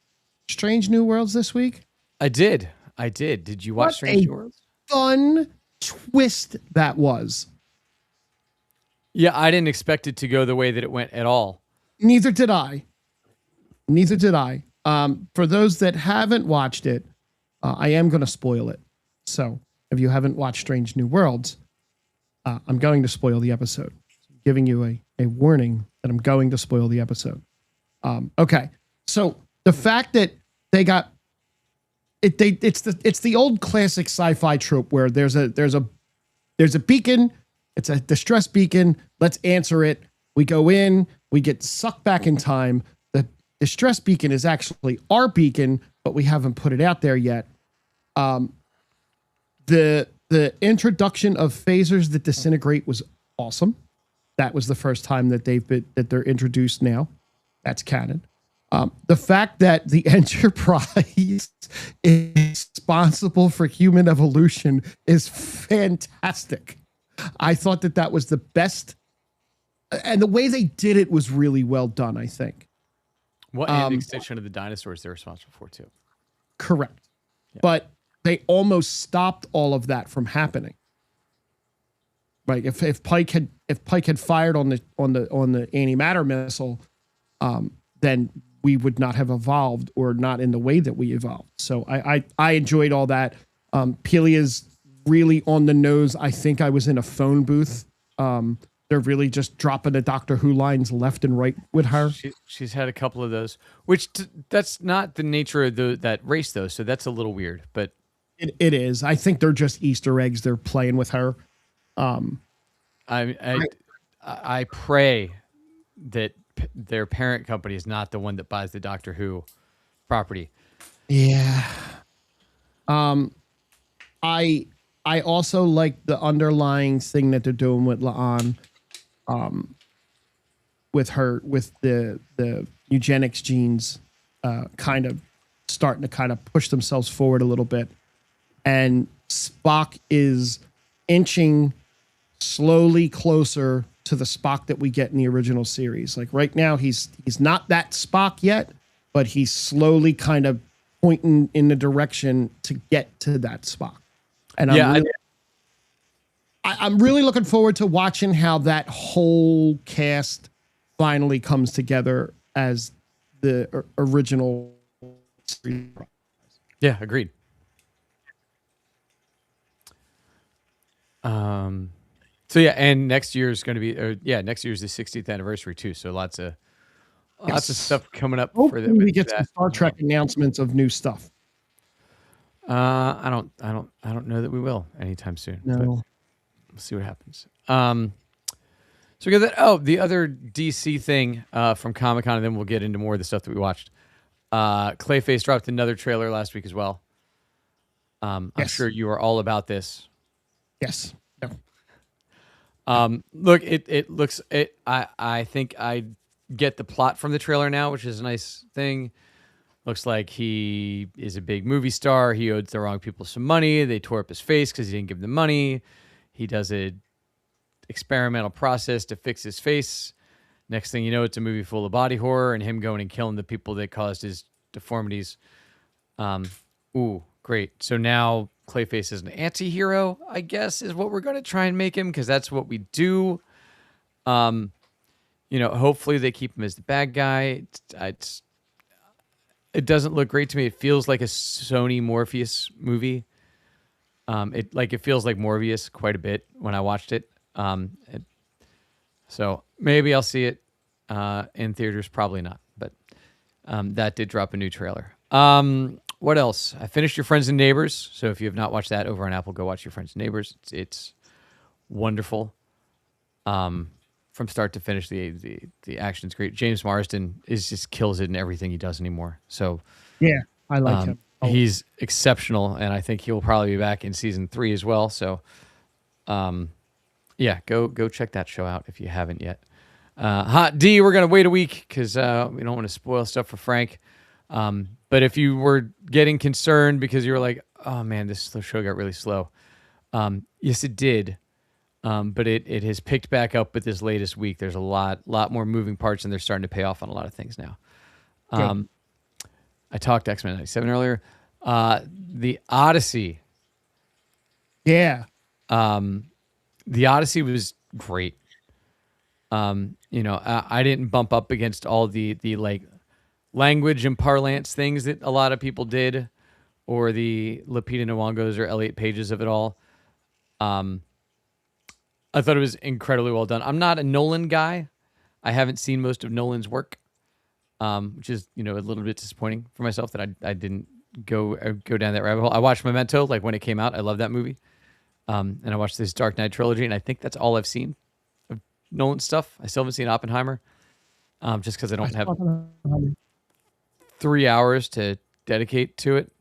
Strange New Worlds this week? I did. Did you watch Strange New Worlds? Fun twist that was. Yeah, I didn't expect it to go the way that it went at all. Neither did I. For those that haven't watched it, I am going to spoil it. So if you haven't watched Strange New Worlds, I'm going to spoil the episode. I'm giving you a warning that I'm going to spoil the episode. Okay. So the fact that they got it, it's the old classic sci-fi trope where there's a beacon. It's a distress beacon. Let's answer it. We go in, we get sucked back in time. The distress beacon is actually our beacon, but we haven't put it out there yet. The introduction of phasers that disintegrate was awesome. That was the first time that they're introduced now. That's canon. The fact that the Enterprise is responsible for human evolution is fantastic. I thought that was the best, and the way they did it was really well done, I think. Well, and the extinction of the dinosaurs they're responsible for too. Correct. Yeah. But they almost stopped all of that from happening. Right. If Pike had fired on the antimatter missile, then we would not have evolved, or not in the way that we evolved. So I enjoyed all that. Pelia's really on the nose. I think I was in a phone booth. They're really just dropping the Doctor Who lines left and right with her. She's had a couple of those, which that's not the nature of that race, though. So that's a little weird, but it is. I think they're just Easter eggs. They're playing with her. I pray that their parent company is not the one that buys the Doctor Who property. Yeah. I also like the underlying thing that they're doing with La'an, with the eugenics genes, kind of starting to kind of push themselves forward a little bit, and Spock is inching slowly closer to the Spock that we get in the original series. Like right now, he's not that Spock yet, but he's slowly kind of pointing in the direction to get to that Spock. And I'm really looking forward to watching how that whole cast finally comes together as the original series. Yeah, agreed. So yeah, and next year is going to be, next year's the 60th anniversary too. So lots of stuff coming up. Hopefully we get some Star Trek announcements of new stuff. I don't know that we will anytime soon. No, we'll see what happens. So we got that. Oh, the other DC thing from Comic-Con, and then we'll get into more of the stuff that we watched. Clayface dropped another trailer last week as well. I'm sure you are all about this. Yes. Look, it looks. I think I get the plot from the trailer now, which is a nice thing. Looks like he is a big movie star. He owed the wrong people some money. They tore up his face because he didn't give them money. He does a experimental process to fix his face. Next thing you know, it's a movie full of body horror and him going and killing the people that caused his deformities. Ooh, great. So now Clayface is an anti-hero, I guess, is what we're going to try and make him, because that's what we do. Hopefully they keep him as the bad guy. It doesn't look great to me. It feels like a Sony Morpheus movie. It feels like Morbius quite a bit when I watched it. So maybe I'll see it in theaters. Probably not, but that did drop a new trailer. What else? I finished Your Friends and Neighbors. So if you have not watched that over on Apple, go watch Your Friends and Neighbors. It's wonderful. From start to finish, the action's great. James Marsden just kills it in everything he does anymore. So yeah, I like him. He's exceptional, and I think he'll probably be back in season 3 as well. So, yeah, go check that show out if you haven't yet. Hot D, we're gonna wait a week because we don't want to spoil stuff for Frank. But if you were getting concerned because you were like, "Oh man, this show got really slow," yes, it did. But it has picked back up with this latest week. There's a lot more moving parts, and they're starting to pay off on a lot of things now. I talked X-Men 97 earlier. The Odyssey. Yeah. The Odyssey was great. I didn't bump up against all the like language and parlance things that a lot of people did, or the Lupita Nyong'os or Elliot Pages of it all. I thought it was incredibly well done. I'm not a Nolan guy. I haven't seen most of Nolan's work, which is a little bit disappointing for myself that I didn't go down that rabbit hole. I watched Memento like when it came out. I love that movie, and I watched this Dark Knight trilogy, and I think that's all I've seen of Nolan stuff. I still haven't seen Oppenheimer, just because I don't have 3 hours to dedicate to it,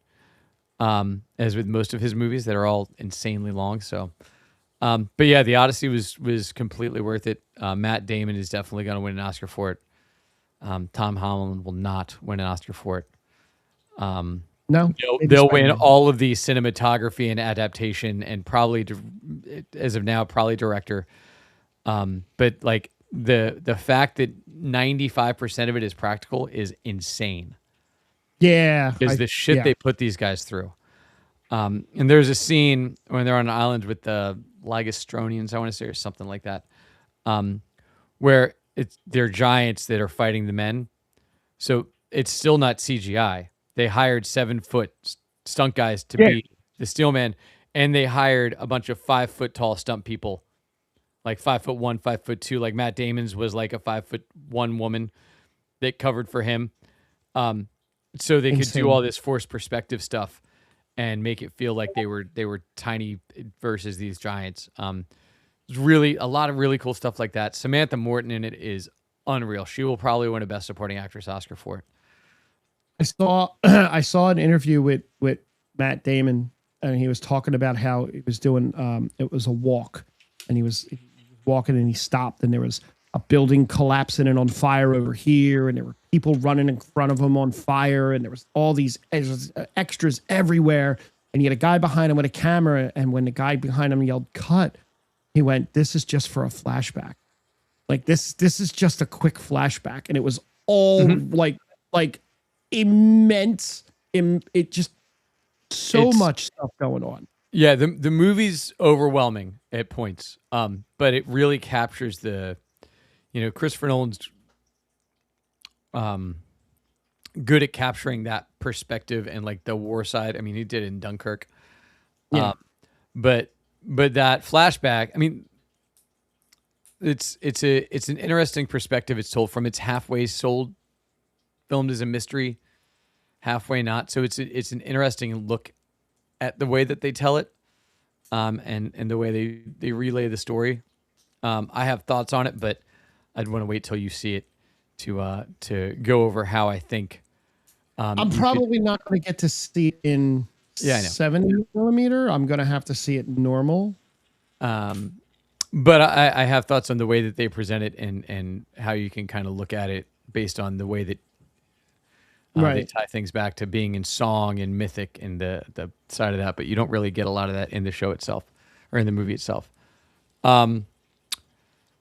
as with most of his movies that are all insanely long. So. But yeah, the Odyssey was completely worth it. Matt Damon is definitely going to win an Oscar for it. Tom Holland will not win an Oscar for it. No, they'll win all of the cinematography and adaptation, and probably, as of now, probably director. But like the fact that 95% of it is practical is insane. Yeah, because the shit they put these guys through. And there's a scene when they're on an island with the Lygostronians, I want to say, or something like that, where they're giants that are fighting the men. So it's still not CGI. They hired 7-foot stunt guys to be the Steelman, and they hired a bunch of 5-foot tall stunt people, like 5'1", 5'2". Like Matt Damon's was like a 5'1" woman that covered for him, so they could do all this forced perspective stuff and make it feel like they were tiny versus these giants. There's really a lot of really cool stuff like that. Samantha Morton in it is unreal. She will probably win a Best Supporting Actress Oscar for it. I saw an interview with Matt Damon, and he was talking about how he was doing. It was a walk, and he was walking, and he stopped, and there was a building collapsing and on fire over here, and there were people running in front of him on fire, and there was all these extras everywhere, and he had a guy behind him with a camera, and when the guy behind him yelled "cut," he went, "This is just for a flashback. Like this is just a quick flashback," and it was all like immense. It just it's much stuff going on. Yeah, the movie's overwhelming at points, but it really captures the. Christopher Nolan's good at capturing that perspective and like the war side. I mean, he did it in Dunkirk. Yeah. But that flashback, I mean, it's an interesting perspective it's told from. It's halfway sold, filmed as a mystery, halfway not. So it's an interesting look at the way that they tell it, and the way they relay the story. I have thoughts on it, but I'd want to wait till you see it to go over how I think. I'm probably not going to get to see it in 70 millimeter. I'm going to have to see it normal. But I have thoughts on the way that they present it and how you can kind of look at it based on the way that they tie things back to being in song and mythic and the side of that. But you don't really get a lot of that in the show itself or in the movie itself.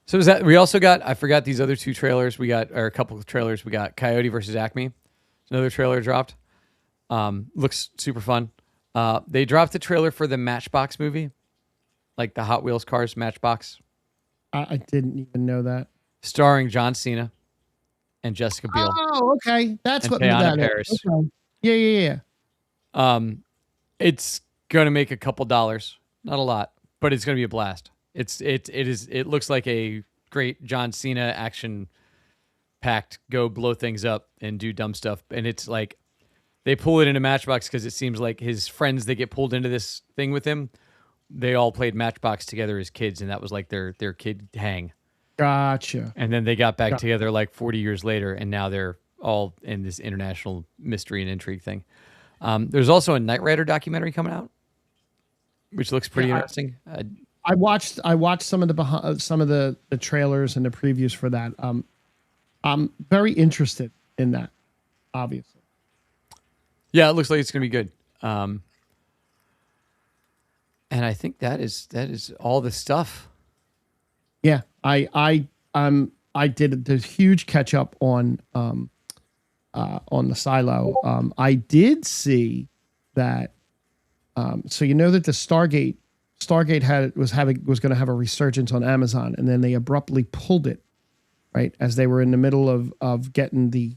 So is that we also got? I forgot these other two trailers. We got or a couple of trailers. We got Coyote versus Acme. Another trailer dropped. Looks super fun. They dropped the trailer for the Matchbox movie, like the Hot Wheels cars Matchbox, I didn't even know that. starring John Cena and Jessica Biel Oh, okay. That's and what Teyana that is. Paris. Okay. Yeah. It's gonna make a couple dollars, not a lot, but it's gonna be a blast. It looks like a great John Cena action packed go blow things up and do dumb stuff, and it's like they pull it into Matchbox because it seems like his friends that get pulled into this thing with him, they all played Matchbox together as kids, and that was like their kid hang. Gotcha. And then they got back together like 40 years later, and now they're all in this international mystery and intrigue thing. There's also a Knight Rider documentary coming out, which looks pretty interesting. I watched some of the trailers and the previews for that. I'm very interested in that, obviously. Yeah, it looks like it's gonna be good. And I think that is all the stuff. Yeah, I did the huge catch up on the Silo. I did see that. So you know that the Stargate was going to have a resurgence on Amazon, and then they abruptly pulled it, right as they were in the middle of getting the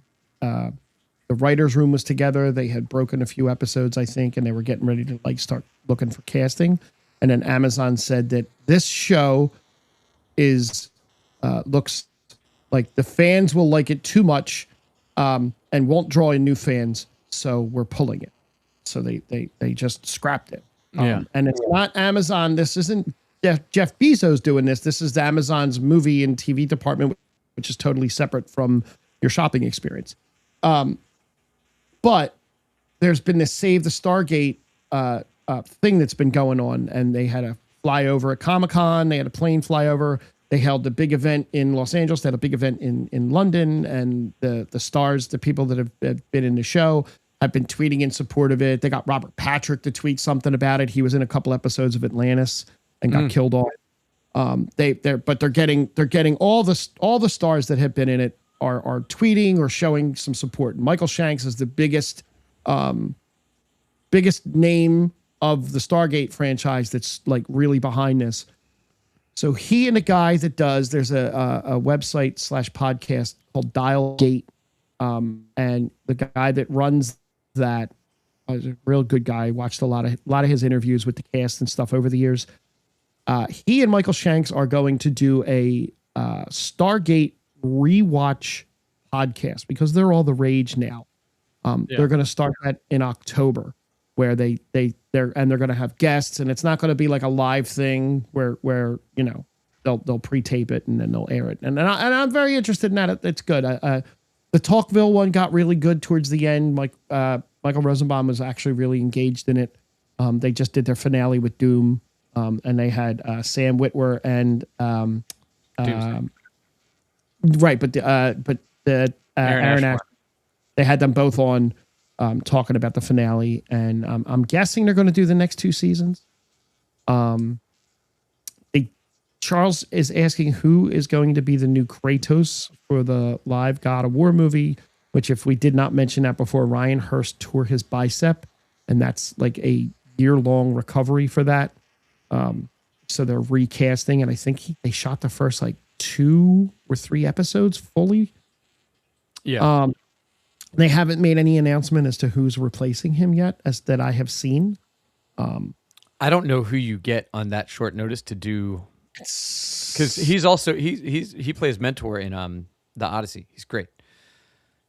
writers' room was together. They had broken a few episodes, I think, and they were getting ready to like start looking for casting. And then Amazon said that this show is looks like the fans will like it too much and won't draw in new fans, so we're pulling it. So they just scrapped it. And it's not Amazon. This isn't Jeff Bezos doing this. This is Amazon's movie and TV department, which is totally separate from your shopping experience. But there's been this Save the Stargate thing that's been going on, and they had a flyover at Comic-Con. They had a plane flyover. They held a big event in Los Angeles. They had a big event in London, and the stars, the people that have been in the show, have been tweeting in support of it. They got Robert Patrick to tweet something about it. He was in a couple episodes of Atlantis and got killed off. They're getting all the stars that have been in it are tweeting or showing some support. Michael Shanks is the biggest name of the Stargate franchise that's like really behind this. So he and the guy that there's a website / podcast called Dial Gate. And the guy that runs that is a real good guy. Watched a lot of his interviews with the cast and stuff over the years. He and Michael Shanks are going to do a Stargate rewatch podcast because they're all the rage now. They're going to start that in October, where they're going to have guests, and it's not going to be like a live thing where you know they'll pre-tape it and then they'll air it. And I'm very interested in that. It's good. The Talkville one got really good towards the end. Michael Rosenbaum was actually really engaged in it. They just did their finale with Doom, and they had Sam Witwer and right, but the Aaron Ashmore. They had them both on talking about the finale, and I'm guessing they're going to do the next 2 seasons. Charles is asking who is going to be the new Kratos for the live God of War movie, which if we did not mention that before, Ryan Hurst tore his bicep, and that's like a year-long recovery for that. So they're recasting, and I think they shot the first like 2 or 3 episodes fully. Yeah. They haven't made any announcement as to who's replacing him yet, as that I have seen. I don't know who you get on that short notice to do, because he's also he plays Mentor in the Odyssey. He's great.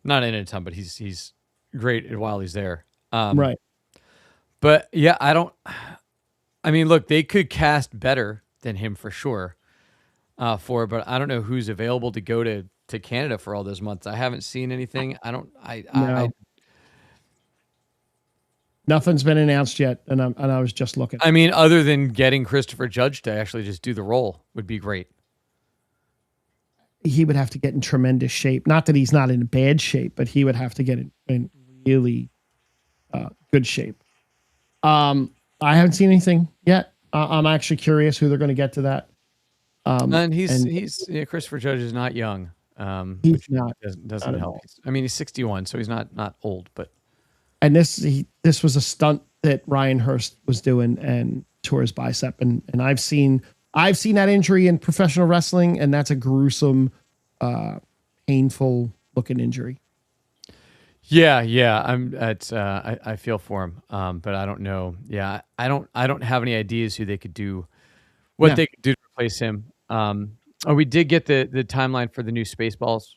Not in it a ton, but he's great while he's there. Right. But yeah, I mean, look, they could cast better than him for sure. But I don't know who's available to go to Canada for all those months. I haven't seen anything. Nothing's been announced yet, and I was just looking. I mean, other than getting Christopher Judge to actually just do the role would be great. He would have to get in tremendous shape. Not that he's not in bad shape, but he would have to get in really good shape. I haven't seen anything yet. I'm actually curious who they're going to get to that. And Christopher Judge is not young, he's which not doesn't at help. all. I mean, he's 61, so he's not old, but And this was a stunt that Ryan Hurst was doing and tore his bicep. And I've seen that injury in professional wrestling, and that's a gruesome, painful looking injury. Yeah. I feel for him, but I don't know. Yeah, I don't have any ideas who they could do, what they could do to replace him. We did get the timeline for the new Spaceballs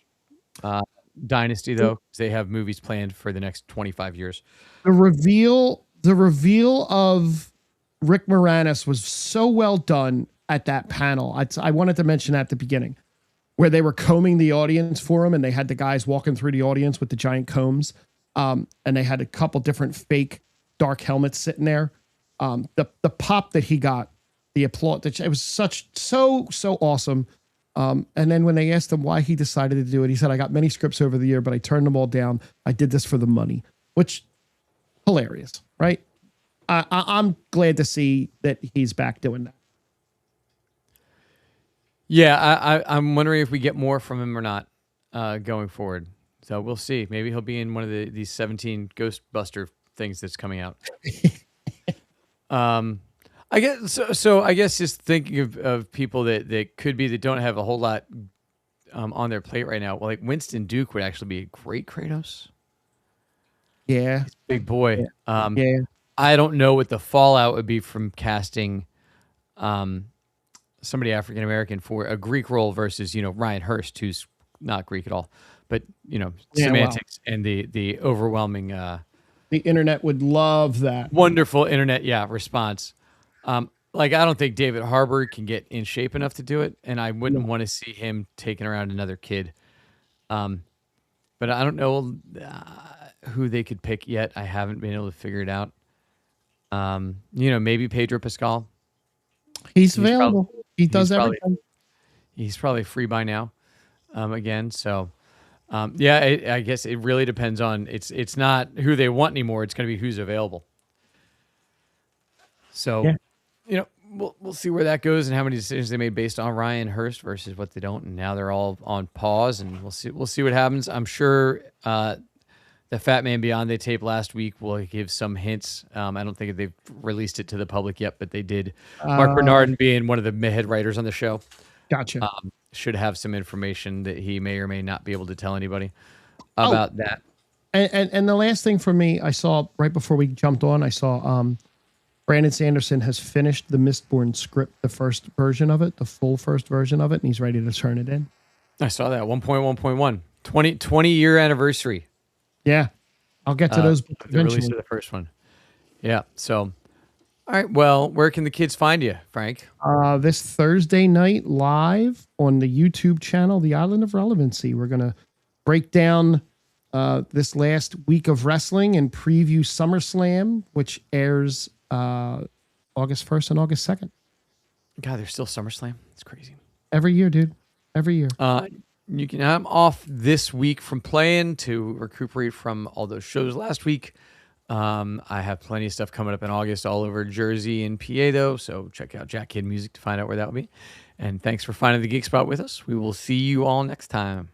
dynasty though, because they have movies planned for the next 25 years. The reveal of Rick Moranis was so well done at that panel. I wanted to mention at the beginning, where they were combing the audience for him, and they had the guys walking through the audience with the giant combs, and they had a couple different fake dark helmets sitting there. The pop that he got, the applause, it was so awesome. And then when they asked him why he decided to do it, he said, "I got many scripts over the year, but I turned them all down. I did this for the money," which hilarious, right? I'm glad to see that he's back doing that. Yeah, I'm wondering if we get more from him or not going forward. So we'll see. Maybe he'll be in one of these 17 Ghostbuster things that's coming out. I guess so. I guess just thinking of people that could be, that don't have a whole lot on their plate right now. Well, like Winston Duke would actually be a great Kratos. Yeah, he's a big boy. Yeah. I don't know what the fallout would be from casting somebody African American for a Greek role versus Ryan Hurst, who's not Greek at all. But semantics and the overwhelming the internet would love that wonderful internet response. Like, I don't think David Harbour can get in shape enough to do it, and I wouldn't want to see him taking around another kid. But I don't know who they could pick yet. I haven't been able to figure it out. Maybe Pedro Pascal. He's available. He does everything. He's probably free by now. Again, so I guess it really depends on it's not who they want anymore. It's going to be who's available. So, we'll see where that goes and how many decisions they made based on Ryan Hurst versus what they don't. And now they're all on pause, and we'll see what happens. I'm sure the Fat Man Beyond they taped last week will give some hints. I don't think they've released it to the public yet, but they did. Mark Bernardin, being one of the head writers on the show, gotcha, should have some information that he may or may not be able to tell anybody about that. And the last thing for me, I saw right before we jumped on, I saw Brandon Sanderson has finished the Mistborn script, the first version of it, the full first version of it, and he's ready to turn it in. I saw that 1.1.1 20-year anniversary. Yeah, I'll get to those the release of the first one. Yeah. So, all right. Well, where can the kids find you, Frank? This Thursday night live on the YouTube channel, The Island of Relevancy. We're gonna break down this last week of wrestling and preview SummerSlam, which airs August 1st and August 2nd. God, there's still SummerSlam. It's crazy. Every year, dude. Every year. I'm off this week from playing to recuperate from all those shows last week. I have plenty of stuff coming up in August all over Jersey and PA, though. So check out Jack Kid Music to find out where that will be. And thanks for finding the Geek Spot with us. We will see you all next time.